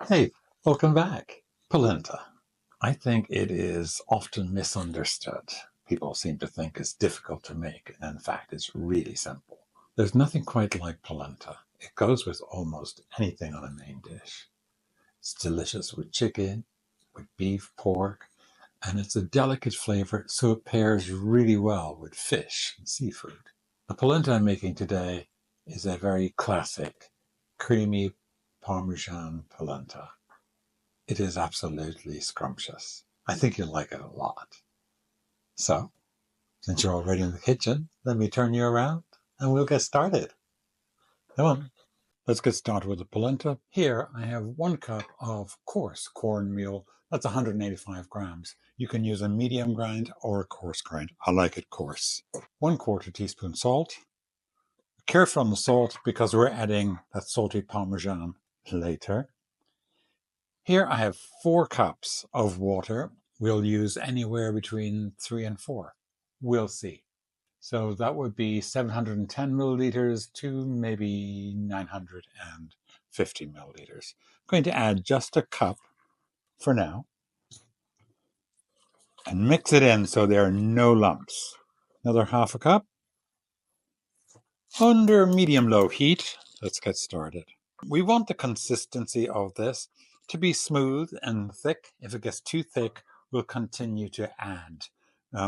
Hey, welcome back. Polenta. I think it is often misunderstood. People seem to think it's difficult to make, and in fact, it's really simple. There's nothing quite like polenta. It goes with almost anything on a main dish. It's delicious with chicken, with beef, pork, and it's a delicate flavor, so it pairs really well with fish and seafood. The polenta I'm making today is a very classic, creamy Parmesan polenta. It is absolutely scrumptious. I think you'll like it a lot. So, since you're already in the kitchen, let me turn you around and we'll get started. Come on, let's get started with the polenta. Here I have 1 cup of coarse cornmeal. That's 185 grams. You can use a medium grind or a coarse grind. I like it coarse. 1/4 teaspoon salt. Careful on the salt because we're adding that salty Parmesan later. Here I have 4 cups of water. We'll use anywhere between 3 and 4. We'll see. So that would be 710 milliliters to maybe 950 milliliters. I'm going to add just a cup for now and mix it in so there are no lumps. Another half a cup. Under medium-low heat, let's get started. We want the consistency of this to be smooth and thick. If it gets too thick, we'll continue to add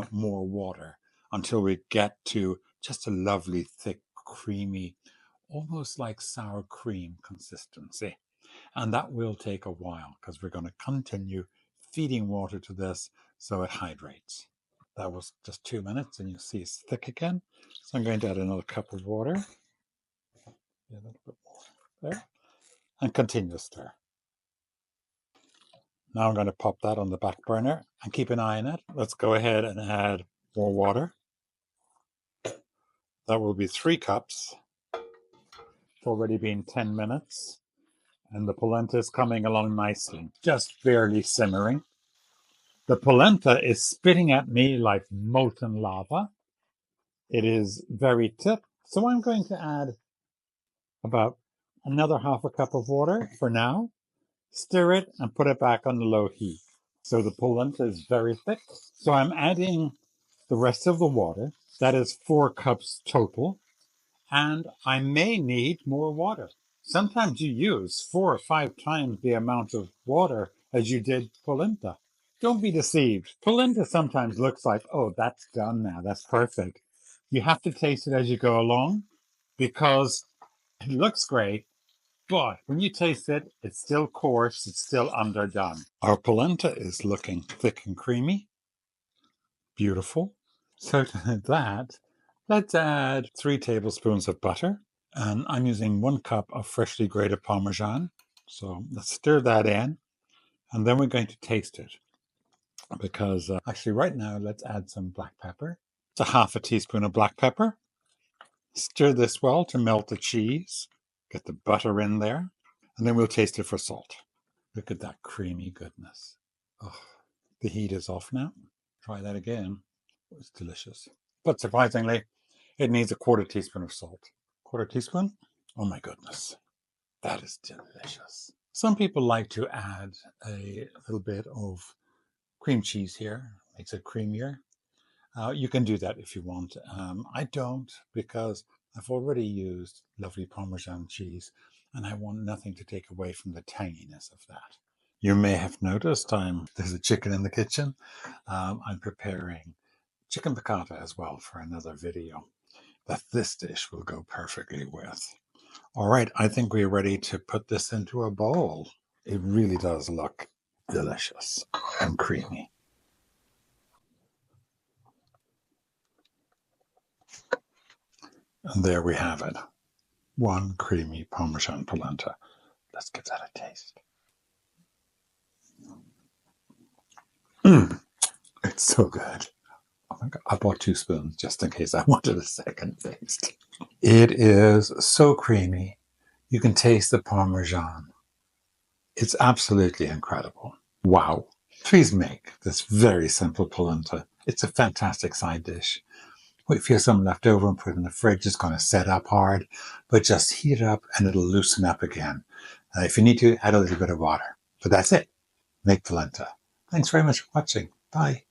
more water until we get to just a lovely, thick, creamy, almost like sour cream consistency. And that will take a while because we're going to continue feeding water to this so it hydrates. That was just 2 minutes and you'll see it's thick again. So I'm going to add another cup of water. A little bit more there. And continue to stir. Now I'm going to pop that on the back burner and keep an eye on it. Let's go ahead and add more water. That will be 3 cups. It's already been 10 minutes. And the polenta is coming along nicely, just barely simmering. The polenta is spitting at me like molten lava. It is very thick. So I'm going to add about another half a cup of water for now. Stir it and put it back on the low heat. So the polenta is very thick. So I'm adding the rest of the water. That is 4 cups total. And I may need more water. Sometimes you use 4 or 5 times the amount of water as you did polenta. Don't be deceived. Polenta sometimes looks like, oh, that's done now. That's perfect. You have to taste it as you go along because it looks great. But when you taste it, it's still coarse, it's still underdone. Our polenta is looking thick and creamy. Beautiful. So to that, let's add 3 tablespoons of butter. And I'm using 1 cup of freshly grated Parmesan. So let's stir that in. And then we're going to taste it. Because actually right now, let's add some black pepper. It's a half a teaspoon of black pepper. Stir this well to melt the cheese. Get the butter in there. And then we'll taste it for salt. Look at that creamy goodness. Oh, the heat is off now. Try that again. It's delicious. But surprisingly, it needs a 1/4 teaspoon of salt. 1/4 teaspoon? Oh my goodness. That is delicious. Some people like to add a little bit of cream cheese here. Makes it creamier. You can do that if you want. I don't because I've already used lovely Parmesan cheese and I want nothing to take away from the tanginess of that. You may have noticed there's a chicken in the kitchen. I'm preparing chicken piccata as well for another video that this dish will go perfectly with. All right, I think we're ready to put this into a bowl. It really does look delicious and creamy. And there we have it. 1 creamy Parmesan polenta. Let's give that a taste. It's so good. Oh my God. I bought 2 spoons just in case I wanted a second taste. It is so creamy. You can taste the Parmesan. It's absolutely incredible. Wow. Please make this very simple polenta. It's a fantastic side dish. If you have some left over and put it in the fridge, it's going to set up hard, but just heat it up and it'll loosen up again. If you need to, add a little bit of water. But that's it. Make polenta. Thanks very much for watching. Bye.